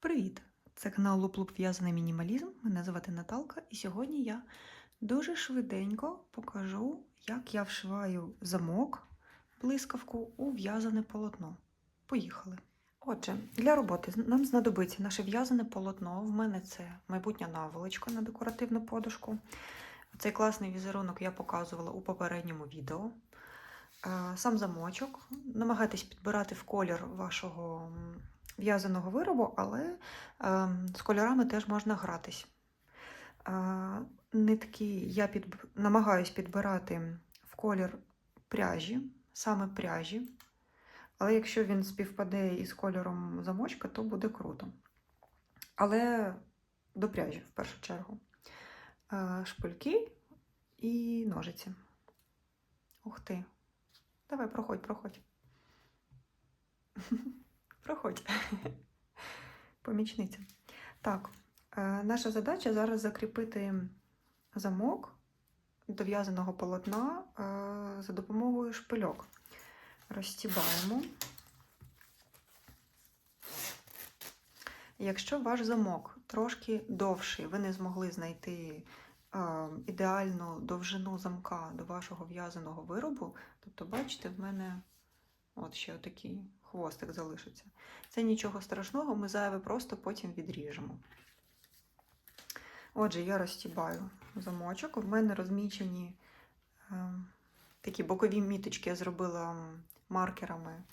Привіт! Це канал Луп-Луп В'язаний мінімалізм. Мене звати Наталка, і сьогодні я дуже швиденько покажу, як я вшиваю замок, блискавку у в'язане полотно. Поїхали! Отже, для роботи нам знадобиться наше в'язане полотно. В мене це майбутня наволочка на декоративну подушку. Цей класний візерунок я показувала у попередньому відео. Сам замочок. Намагайтесь підбирати в колір вашого в'язаного виробу, але з кольорами теж можна гратись. Нитки я намагаюсь підбирати в колір пряжі, саме пряжі. Але якщо він співпаде із кольором замочка, то буде круто. Але до пряжі, в першу чергу. Шпильки і ножиці. Ух ти! Давай, проходь. Проходь. Помічниця. Так, наша задача зараз закріпити замок до в'язаного полотна за допомогою шпильок. Розстібаємо. Якщо ваш замок трошки довший, ви не змогли знайти ідеальну довжину замка до вашого в'язаного виробу, тобто, бачите, в мене от ще отакий хвостик залишиться. Це нічого страшного, ми зайве просто потім відріжемо. Отже, я розстібаю замочок. В мене розмічені такі бокові міточки, я зробила маркерами,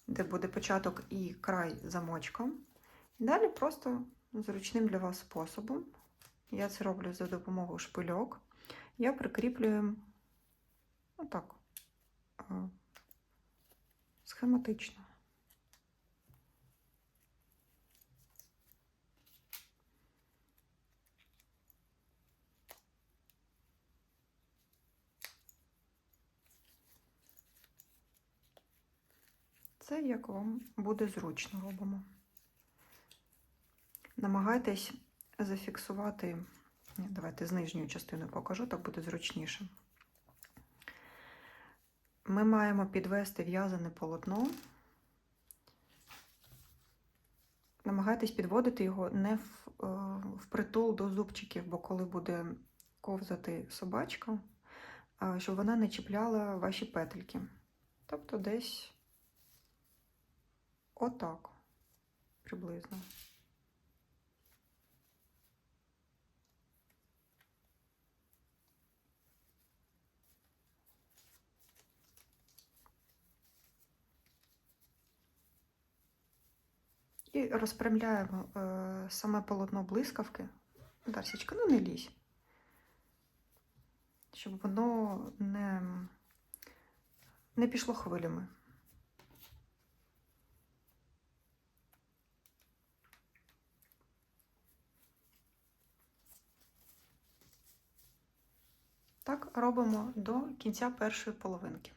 де буде початок і край замочка. І далі просто зручним для вас способом, я це роблю за допомогою шпильок, я прикріплюю отак, схематично. Це як вам буде зручно робимо. Намагайтесь зафіксувати, давайте з нижньою частиною покажу, так буде зручніше. Ми маємо підвести в'язане полотно. Намагайтесь підводити його не впритул до зубчиків, бо коли буде ковзати собачка, щоб вона не чіпляла ваші петельки. Тобто десь отак приблизно. І розпрямляємо саме полотно блискавки. Дарсічка, ну не лізь. Щоб воно не пішло хвилями. Так робимо до кінця першої половинки.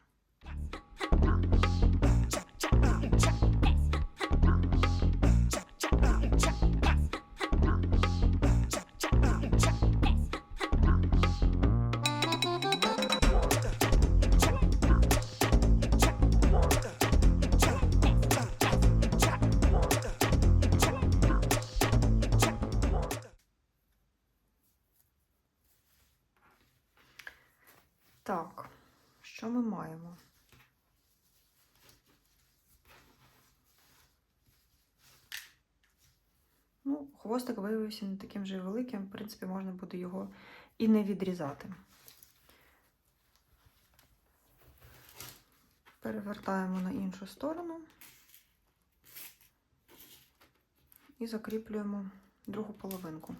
Так, що ми маємо? Ну, хвостик виявився не таким же великим, в принципі, можна буде його і не відрізати. Перевертаємо на іншу сторону і закріплюємо другу половинку.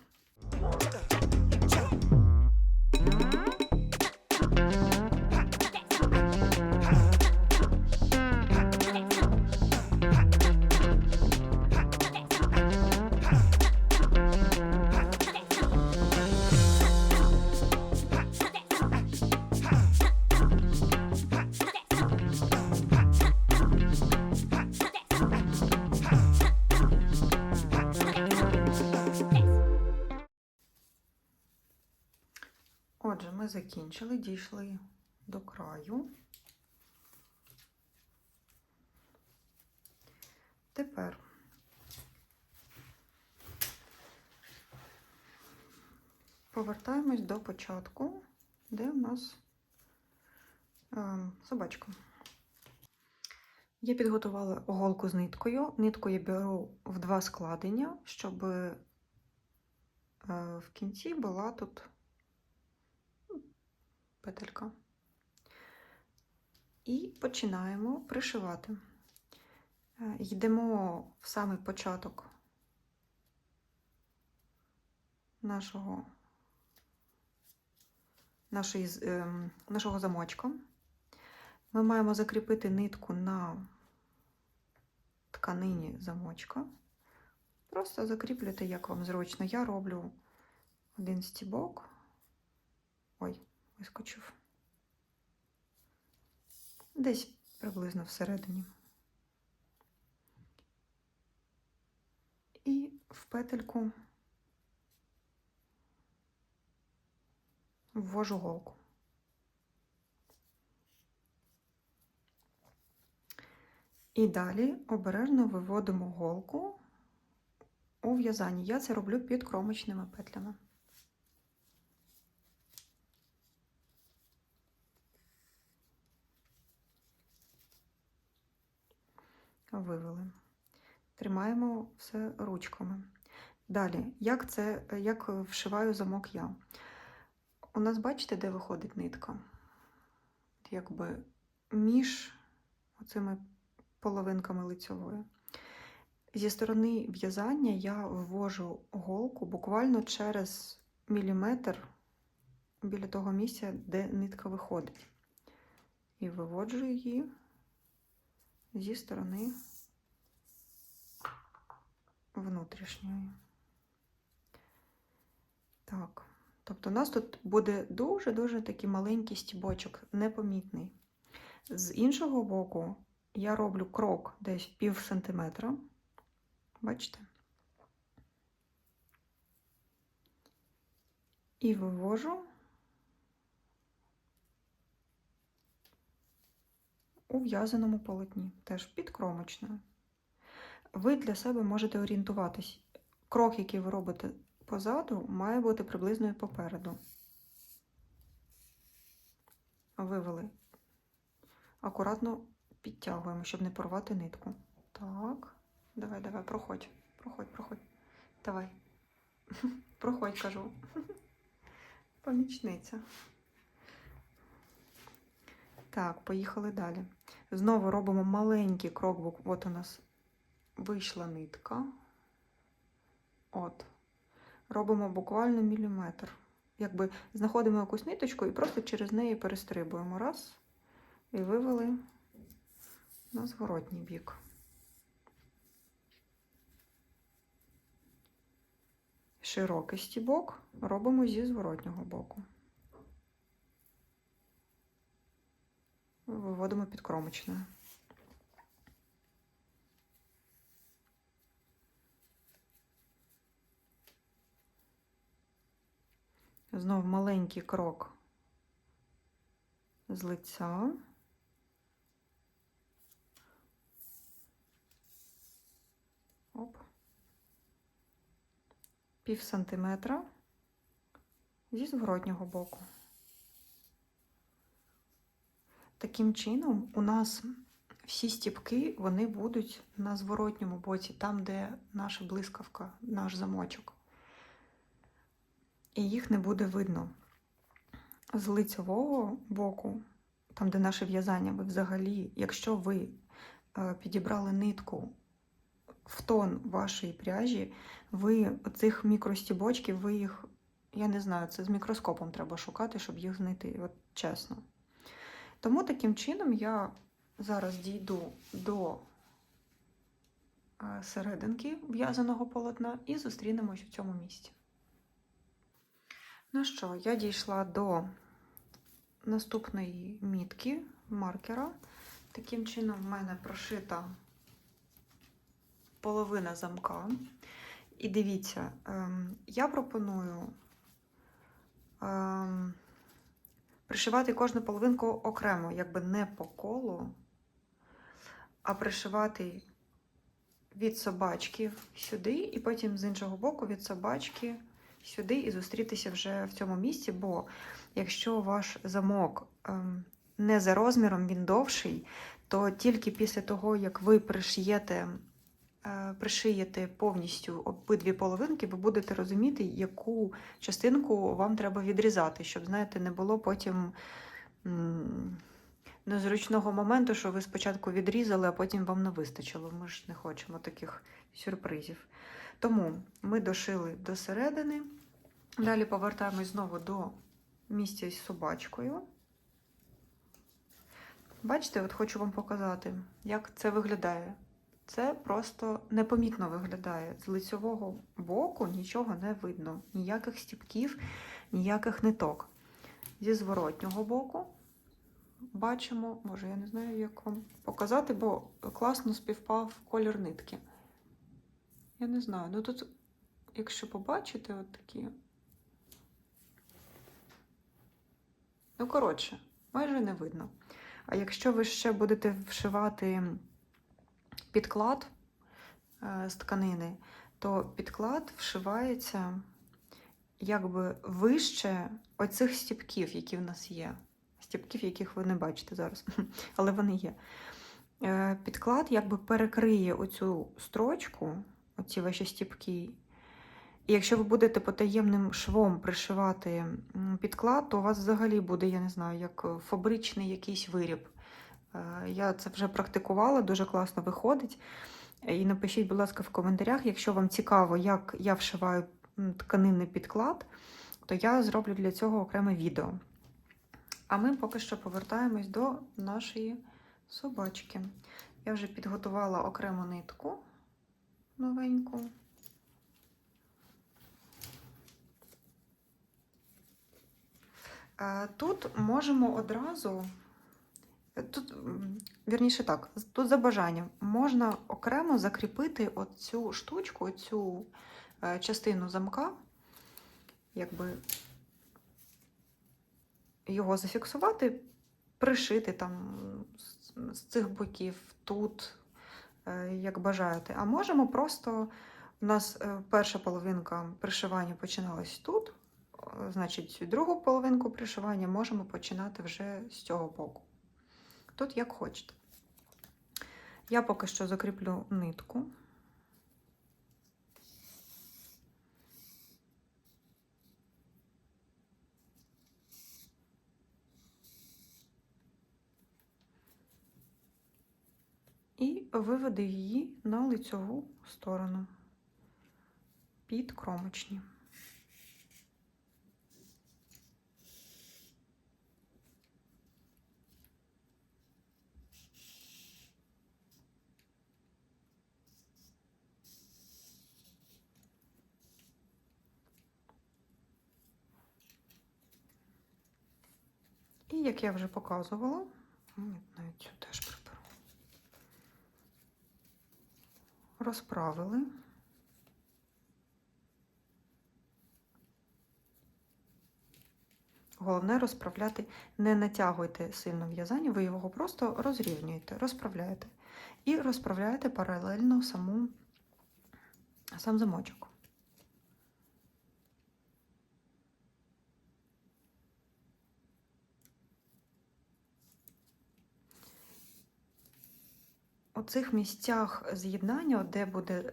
Отже, ми закінчили, дійшли до краю. Тепер повертаємось до початку, де у нас собачка. Я підготувала голку з ниткою. Нитку я беру в 2 складення, щоб в кінці була тут петелька. І починаємо пришивати. Йдемо в самий початок нашого замочка. Ми маємо закріпити нитку на тканині замочка. Просто закріплюйте, як вам зручно. Я роблю один стібок. Ой, вискочив. Десь приблизно всередині. І в петельку ввожу голку. І далі обережно виводимо голку у в'язанні. Я це роблю під кромочними петлями. Вивели. Тримаємо все ручками. Далі, як вшиваю замок я? У нас, бачите, де виходить нитка? Якби між оцими половинками лицьової. Зі сторони в'язання я ввожу голку буквально через міліметр біля того місця, де нитка виходить. І виводжу її зі сторони внутрішньої. Так, тобто у нас тут буде дуже-дуже такий маленький стібочок, непомітний. З іншого боку я роблю крок десь пів сантиметра. Бачите? І вивожу у в'язаному полотні, теж під кромочною. Ви для себе можете орієнтуватись. Крок, який ви робите позаду, має бути приблизно і попереду. Вивели. Акуратно підтягуємо, щоб не порвати нитку. Так, давай, проходь. Давай. Проходь, кажу. Помічниця. Так, поїхали далі. Знову робимо маленький крок, от у нас вийшла нитка. От. Робимо буквально міліметр. Якби знаходимо якусь ниточку і просто через неї перестрибуємо. Раз. І вивели на зворотній бік. Широкий стібок робимо зі зворотнього боку. Виводимо під кромочною. Знову маленький крок з лиця. Оп. Пів сантиметра зі зворотнього боку. Таким чином у нас всі стібки, вони будуть на зворотньому боці, там, де наша блискавка, наш замочок. І їх не буде видно. З лицевого боку, там, де наше в'язання, ви взагалі, якщо ви підібрали нитку в тон вашої пряжі, ви цих мікростібочків, ви їх, я не знаю, це з мікроскопом треба шукати, щоб їх знайти, от чесно. Тому таким чином я зараз дійду до серединки в'язаного полотна і зустрінемось в цьому місці. Ну що, я дійшла до наступної мітки маркера. Таким чином в мене прошита половина замка. І дивіться, я пропоную пришивати кожну половинку окремо, якби не по колу, а пришивати від собачки сюди, і потім з іншого боку від собачки сюди і зустрітися вже в цьому місці, бо якщо ваш замок не за розміром, він довший, то тільки після того, як ви пришиєте повністю обидві половинки, ви будете розуміти, яку частинку вам треба відрізати, щоб, знаєте, не було потім незручного моменту, що ви спочатку відрізали, а потім вам не вистачило. Ми ж не хочемо таких сюрпризів. Тому ми дошили до середини. Далі повертаємось знову до місця з собачкою. Бачите, от хочу вам показати, як це виглядає. Це просто непомітно виглядає. З лицьового боку нічого не видно. Ніяких стіпків, ніяких ниток. Зі зворотнього боку бачимо, може, я не знаю, як вам показати, бо класно співпав колір нитки. Я не знаю, ну тут, якщо побачите, от такі. Ну, коротше, майже не видно. А якщо ви ще будете вшивати підклад з тканини, то підклад вшивається якби вище оцих стіпків, які в нас є. Стіпків, яких ви не бачите зараз, але вони є. Підклад якби перекриє оцю строчку, оці ваші стіпки. І якщо ви будете потаємним швом пришивати підклад, то у вас взагалі буде, я не знаю, як фабричний якийсь виріб. Я це вже практикувала, дуже класно виходить. І напишіть, будь ласка, в коментарях, якщо вам цікаво, як я вшиваю тканинний підклад, то я зроблю для цього окреме відео. А ми поки що повертаємось до нашої собачки. Я вже підготувала окрему нитку новеньку. Тут можемо одразу, вірніше так, тут за бажанням, можна окремо закріпити оцю штучку, оцю частину замка, якби його зафіксувати, пришити там з цих боків, тут, як бажаєте. А можемо просто, у нас перша половинка пришивання починалась тут, значить, другу половинку пришивання можемо починати вже з цього боку. Тут як хочете. Я поки що закріплю нитку. І виведу її на лицьову сторону під кромочні. І, як я вже показувала, навіть цю теж приберу, розправили. Головне розправляти, не натягуйте сильно в'язання, ви його просто розрівнюєте, розправляєте. І розправляєте паралельно сам замочок. У цих місцях з'єднання, де буде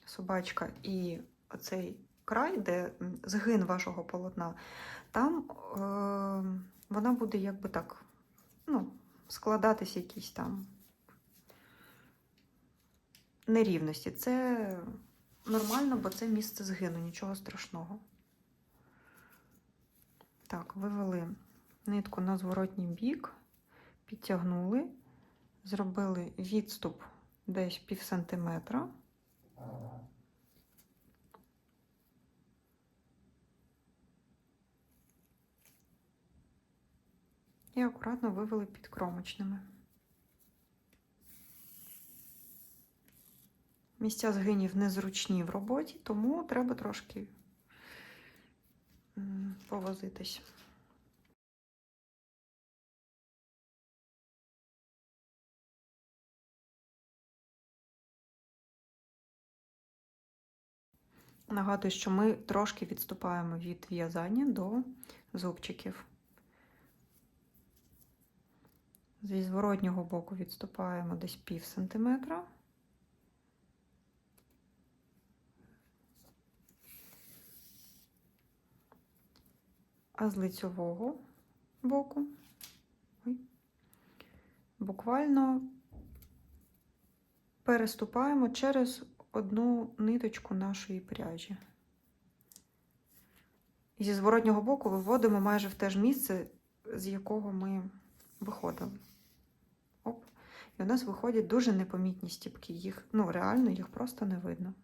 собачка і оцей край, де згин вашого полотна, там вона буде якби так, ну, складатись якісь там нерівності. Це нормально, бо це місце згину, нічого страшного. Так, вивели нитку на зворотній бік, підтягнули, зробили відступ десь пів сантиметра. І акуратно вивели під кромочними. Місця згинів незручні в роботі, тому треба трошки повозитись. Нагадую, що ми трошки відступаємо від в'язання до зубчиків. Зі зворотнього боку відступаємо десь пів сантиметра. А з лицьового боку буквально переступаємо через одну ниточку нашої пряжі. І зі зворотнього боку виводимо майже в те ж місце, з якого ми виходили. Оп. І у нас виходять дуже непомітні стіпки. Їх, реально, їх просто не видно.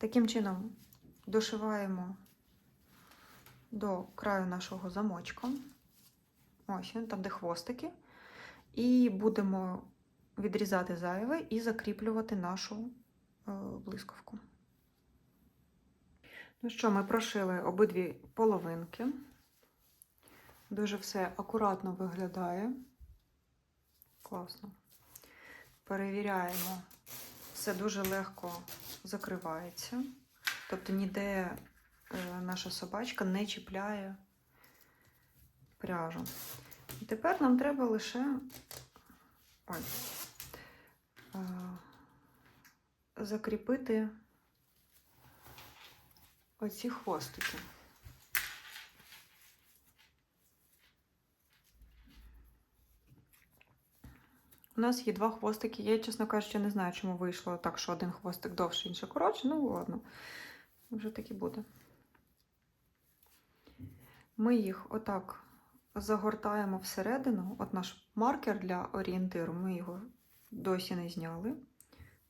Таким чином дошиваємо до краю нашого замочка. Ось він, там, де хвостики. І будемо відрізати зайве і закріплювати нашу блискавку. Ну що, ми прошили обидві половинки. Дуже все акуратно виглядає. Класно. Перевіряємо. Все дуже легко закривається. Тобто ніде наша собачка не чіпляє пряжу. І тепер нам треба лише закріпити оці хвостики. У нас є два хвостики. Я, чесно кажучи, не знаю, чому вийшло так, що один хвостик довший, інший коротший. Ну, ладно, вже так і буде. Ми їх отак загортаємо всередину. От наш маркер для орієнтиру, ми його досі не зняли.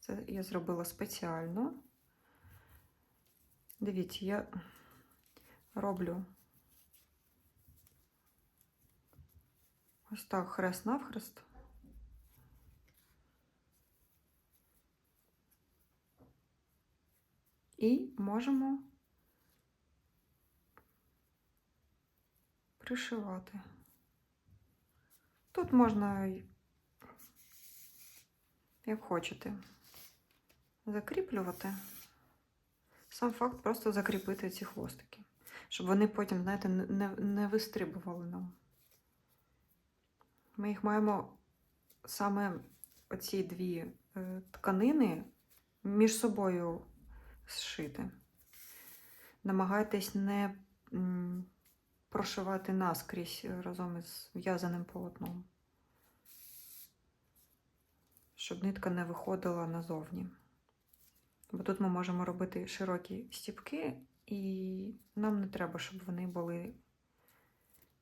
Це я зробила спеціально. Дивіться, я роблю ось так хрест-навхрест. І можемо пришивати. Тут можна, як хочете, закріплювати. Сам факт просто закріпити ці хвостики, щоб вони потім, знаєте, не вистрибували нам. Ми їх маємо саме оці дві тканини між собою зшити. Намагайтесь не прошивати наскрізь разом із в'язаним полотном, щоб нитка не виходила назовні. Бо тут ми можемо робити широкі стіпки, і нам не треба, щоб вони були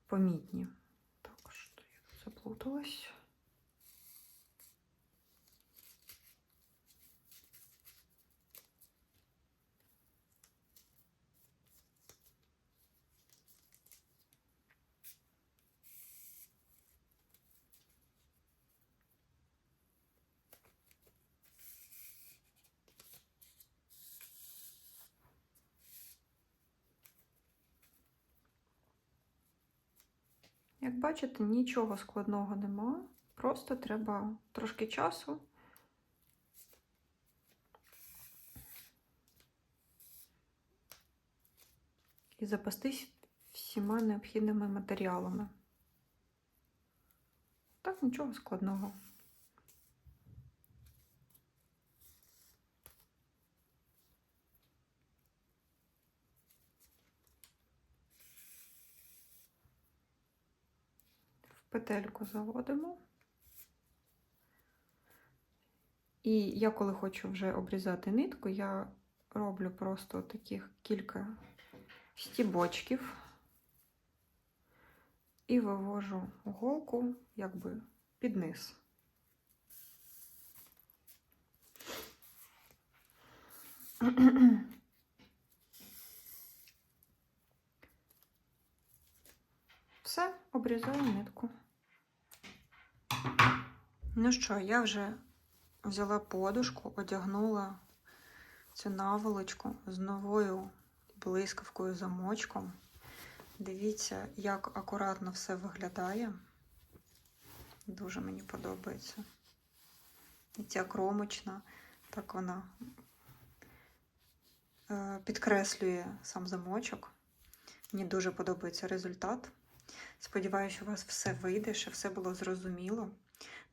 помітні. Також я тут заплуталась. Як бачите, нічого складного нема, просто треба трошки часу і запастись всіма необхідними матеріалами. Так, нічого складного. Петельку заводимо. І я, коли хочу вже обрізати нитку, я роблю просто таких кілька стібочків і вивожу голку якби під низ. Все, обрізаю нитку. Ну що, я вже взяла подушку, одягнула цю наволочку з новою блискавкою замочком. Дивіться, як акуратно все виглядає. Дуже мені подобається. І ця кромочна, так вона підкреслює сам замочок. Мені дуже подобається результат. Сподіваюся, що у вас все вийде, що все було зрозуміло.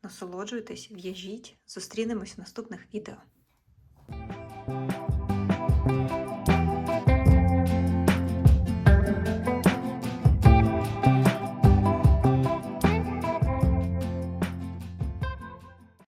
Насолоджуйтесь, в'яжіть. Зустрінемось в наступних відео.